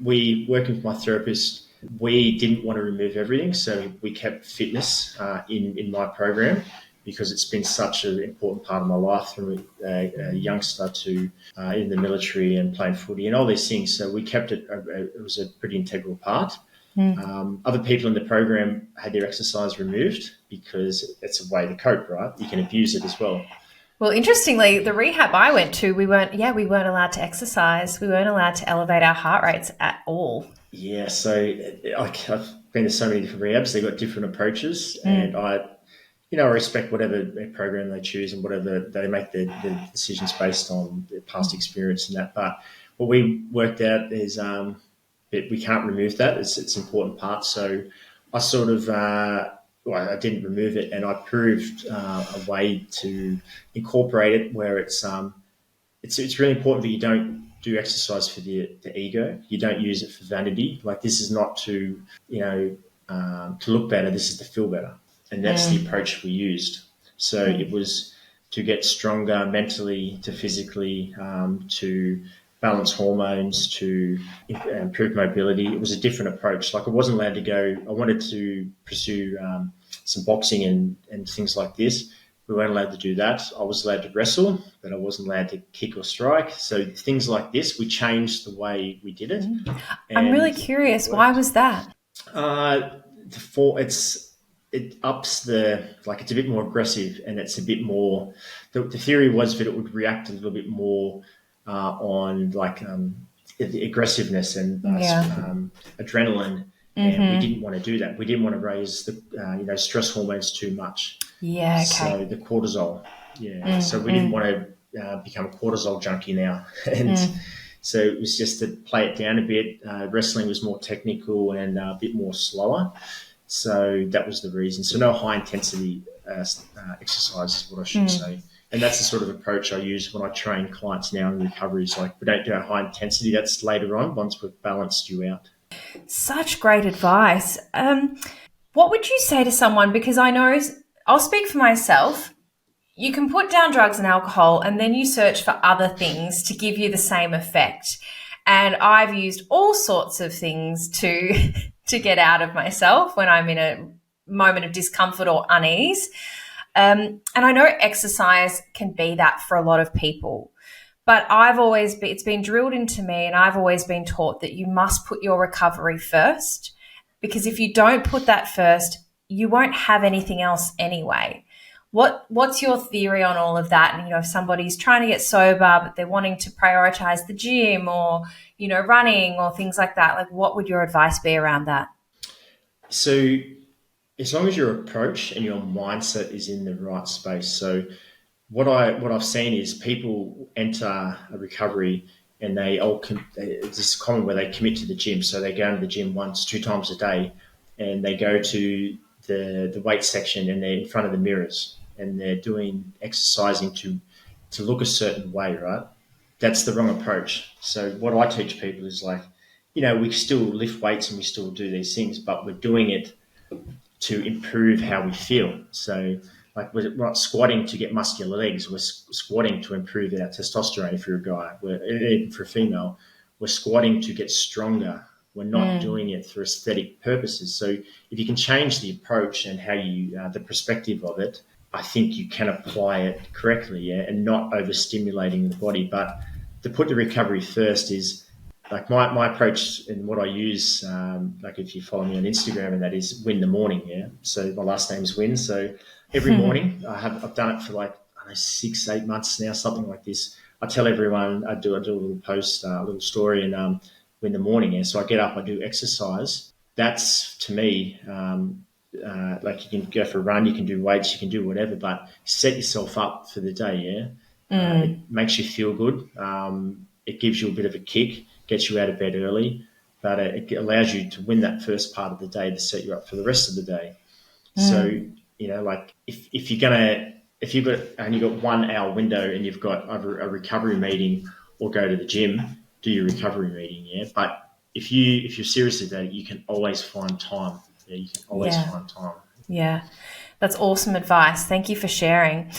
we working with my therapist, we didn't want to remove everything, so we kept fitness in my program, because it's been such an important part of my life from a youngster to in the military and playing footy and all these things. So we kept it. It was a pretty integral part. Other people in the program had their exercise removed because it's a way to cope, right? You can abuse it as well. Well, interestingly, the rehab I went to, we weren't allowed to exercise. We weren't allowed to elevate our heart rates at all. Yeah, so I've been to so many different rehabs. They've got different approaches, and I respect whatever program they choose and whatever they make their decisions based on their past experience and that. But what we worked out is that we can't remove that. It's an important part. So I sort of I didn't remove it, and I proved a way to incorporate it where it's really important that you don't do exercise for the ego. You don't use it for vanity. Like, this is not to look better. This is to feel better. And that's the approach we used. So it was to get stronger mentally, to physically, to balance hormones, to improve mobility. It was a different approach. Like, I wasn't allowed to go. I wanted to pursue some boxing and things like this. We weren't allowed to do that. I was allowed to wrestle, but I wasn't allowed to kick or strike. So things like this, we changed the way we did it. I'm really curious. Why was that? It ups it's a bit more aggressive, and it's a bit more. The theory was that it would react a little bit more on the aggressiveness and adrenaline. And we didn't want to do that. We didn't want to raise the stress hormones too much. Yeah. Okay. So the cortisol. Yeah. So we didn't want to become a cortisol junkie now, and so it was just to play it down a bit. Wrestling was more technical and a bit more slower. So that was the reason. So no high intensity exercise is what I should say. And that's the sort of approach I use when I train clients now in recovery. It's like, we don't do a high intensity. That's later on once we've balanced you out. Such great advice. What would you say to someone? Because I know, I'll speak for myself. You can put down drugs and alcohol and then you search for other things to give you the same effect. And I've used all sorts of things to get out of myself when I'm in a moment of discomfort or unease. And I know exercise can be that for a lot of people. But it's been drilled into me, and I've always been taught that you must put your recovery first, because if you don't put that first, you won't have anything else anyway. What's your theory on all of that? And, if somebody's trying to get sober, but they're wanting to prioritize the gym or, running or things like that, like what would your advice be around that? So as long as your approach and your mindset is in the right space. So what I've seen is people enter a recovery and it's just common where they commit to the gym. So they go to the gym once, 2 times a day, and they go to the weight section and they're in front of the mirrors and they're doing exercising to look a certain way, right? That's the wrong approach. So what I teach people is like, we still lift weights and we still do these things, but we're doing it to improve how we feel. So like we're not squatting to get muscular legs. We're squatting to improve our testosterone if you're a guy. Even for a female, we're squatting to get stronger. We're not doing it for aesthetic purposes. So if you can change the approach and how you, the perspective of it, I think you can apply it correctly, and not overstimulating the body. But to put the recovery first is like my approach and what I use, like if you follow me on Instagram, and that is Win the Morning. Yeah. So my last name is Wynn. So every morning I've done it for like, 6-8 months now, something like this. I tell everyone, I do a little post, a little story, and Win the Morning. Yeah. So I get up, I do exercise. That's to me, like you can go for a run, you can do weights, you can do whatever, but set yourself up for the day. Yeah. It makes you feel good. It gives you a bit of a kick, gets you out of bed early, but it allows you to win that first part of the day to set you up for the rest of the day. So, like if you've only got 1 hour window and you've got either a recovery meeting or go to the gym, do your recovery meeting. Yeah. But if you're serious about it, you can always find time. Yeah. You can always find time. Yeah. That's awesome advice. Thank you for sharing.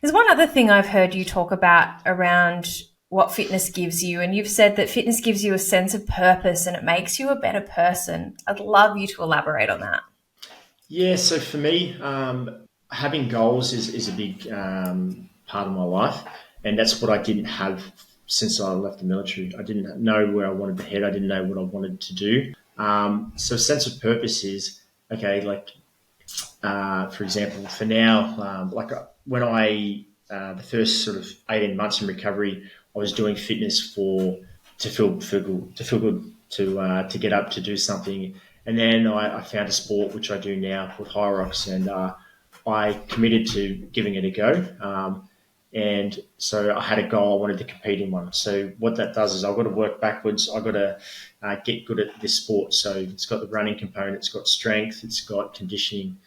There's one other thing I've heard you talk about around what fitness gives you, and you've said that fitness gives you a sense of purpose and it makes you a better person. I'd love you to elaborate on that. Yeah, so for me, having goals is a big part of my life, and that's what I didn't have since I left the military. I didn't know where I wanted to head. I didn't know what I wanted to do. So sense of purpose is, okay, like, for example, for now, when the first sort of 18 months in recovery, I was doing fitness to feel good, to get up to do something. And then I found a sport, which I do now, called High Rocks, and I committed to giving it a go. And so I had a goal. I wanted to compete in one. So what that does is I've got to work backwards. I've got to get good at this sport. So it's got the running component, it's got strength, it's got conditioning.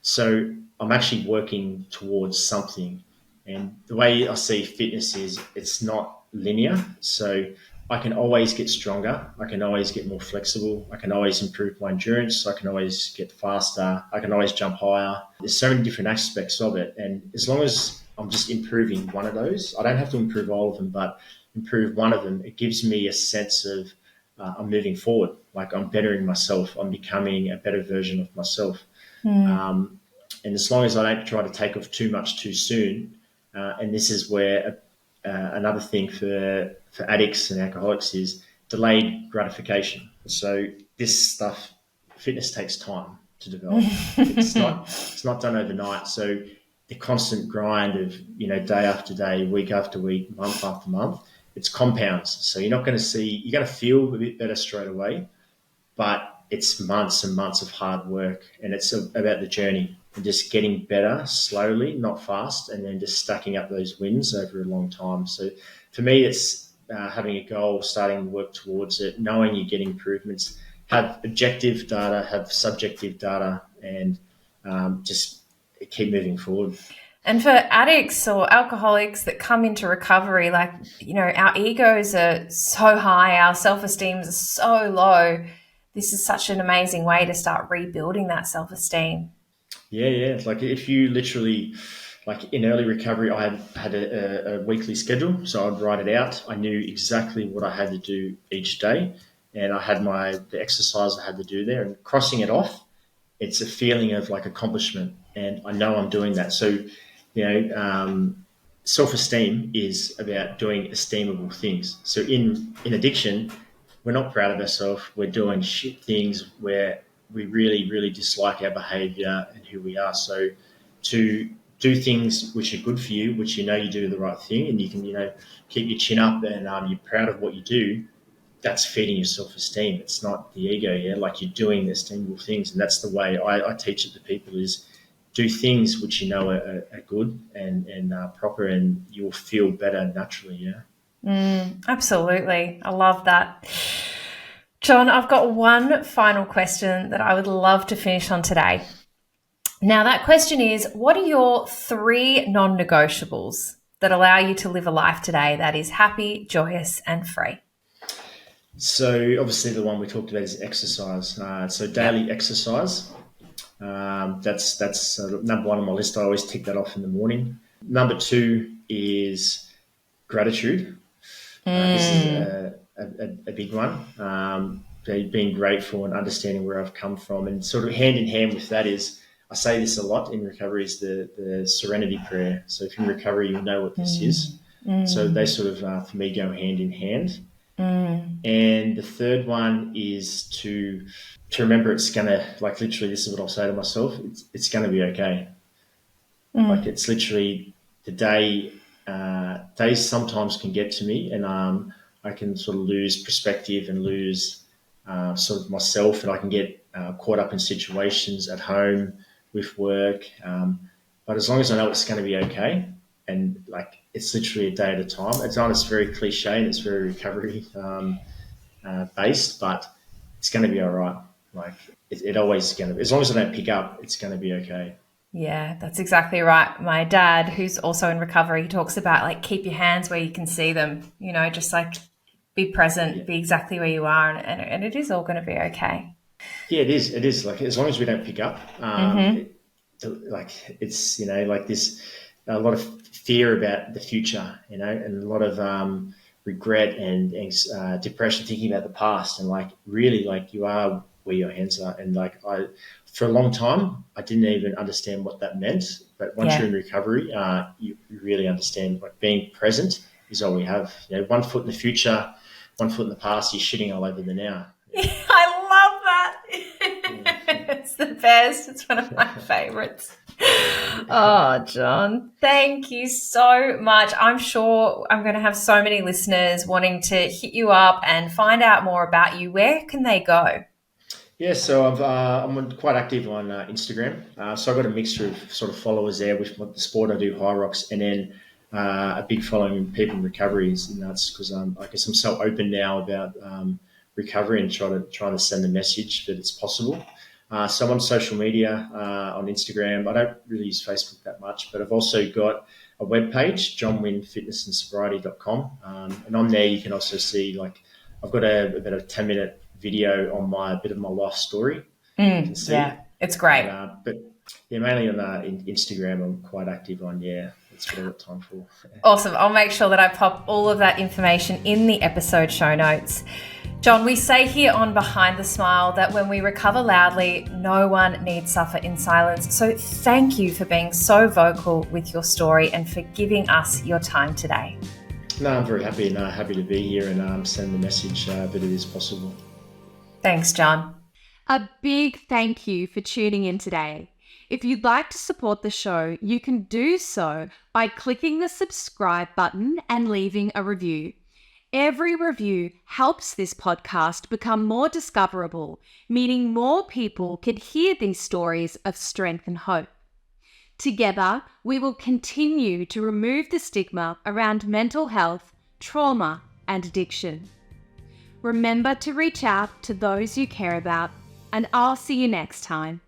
So I'm actually working towards something. And the way I see fitness is it's not linear. So I can always get stronger. I can always get more flexible. I can always improve my endurance. I can always get faster. I can always jump higher. There's so many different aspects of it. And as long as I'm just improving one of those, I don't have to improve all of them, but improve one of them, it gives me a sense of I'm moving forward. Like I'm bettering myself. I'm becoming a better version of myself. And as long as I don't try to take off too much too soon, and this is where another thing for addicts and alcoholics is delayed gratification. So this stuff, fitness takes time to develop. It's not done overnight. So the constant grind of, day after day, week after week, month after month, it's compounds. So you're going to feel a bit better straight away, but it's months and months of hard work, and it's about the journey and just getting better slowly, not fast, and then just stacking up those wins over a long time. So for me, it's having a goal, starting to work towards it, knowing you're getting improvements, have objective data, have subjective data, and just keep moving forward. And for addicts or alcoholics that come into recovery, like, our egos are so high, our self-esteem is so low. This is such an amazing way to start rebuilding that self-esteem. Yeah. It's like if you literally, like in early recovery, I had a weekly schedule. So I'd write it out. I knew exactly what I had to do each day. And I had the exercise I had to do there, and crossing it off, it's a feeling of like accomplishment. And I know I'm doing that. So, self-esteem is about doing esteemable things. So in addiction, we're not proud of ourselves. We're doing shit things where we really, really dislike our behavior and who we are. So to do things which are good for you, which you do the right thing, and you can, keep your chin up and you're proud of what you do, that's feeding your self-esteem. It's not the ego, like you're doing the esteemable things. And that's the way I teach it to people is do things which are good and proper, and you'll feel better naturally, Absolutely. I love that. Jon, I've got one final question that I would love to finish on today. Now, that question is, what are your 3 non-negotiables that allow you to live a life today that is happy, joyous, and free? So obviously the one we talked about is exercise. So daily exercise. That's number 1 on my list. I always tick that off in the morning. Number 2 is gratitude. This is a big one. Being grateful and understanding where I've come from, and sort of hand in hand with that is, I say this a lot in recovery, is the serenity prayer. So if you're in recovery, you'll know what this is. So they sort of, for me, go hand in hand. And the third one is to remember it's going to, like literally this is what I'll say to myself, it's going to be okay. Like it's literally the days sometimes can get to me, and I can sort of lose perspective and lose sort of myself, and I can get caught up in situations at home, with work. But as long as I know it's going to be okay, and like it's literally a day at a time. It's very cliche and it's very recovery based, but it's going to be all right. Like it always is going to, as long as I don't pick up, it's going to be okay. Yeah, that's exactly right. My dad, who's also in recovery, he talks about like keep your hands where you can see them, just like be present, be exactly where you are, and it is all going to be okay. Yeah, it is. It is like as long as we don't pick up, like it's like this a lot of fear about the future, and a lot of regret and depression, thinking about the past, and like really like you are where your hands are, and like for a long time I didn't even understand what that meant, but once you're in recovery, you really understand like being present is all we have. 1 foot in the future, 1 foot in the past, you're shitting all over the now. I love that. It's the best. It's one of my favorites. Oh, Jon, thank you so much. I'm sure I'm going to have so many listeners wanting to hit you up and find out more about you. Where can they go? Yeah, so I'm quite active on Instagram. So I've got a mixture of sort of followers there with the sport I do, high rocks, and then a big following of people in recoveries. And that's because I guess I'm so open now about recovery and trying to send the message that it's possible. So I'm on social media, on Instagram. I don't really use Facebook that much, but I've also got a webpage, jonwynnfitnessandsobriety.com. And on there you can also see, like, I've got about a 10-minute video on my bit of my life story. Yeah, it's great. But yeah, mainly on Instagram I'm quite active on. Yeah, that's what I've got time for. Awesome. I'll make sure that I pop all of that information in the episode show notes. Jon, we say here on Behind the Smile that when we recover loudly, no one needs suffer in silence. So thank you for being so vocal with your story and for giving us your time today. No, I'm very happy and happy to be here and send the message that it is possible. Thanks, Jon. A big thank you for tuning in today. If you'd like to support the show, you can do so by clicking the subscribe button and leaving a review. Every review helps this podcast become more discoverable, meaning more people can hear these stories of strength and hope. Together, we will continue to remove the stigma around mental health, trauma, and addiction. Remember to reach out to those you care about, and I'll see you next time.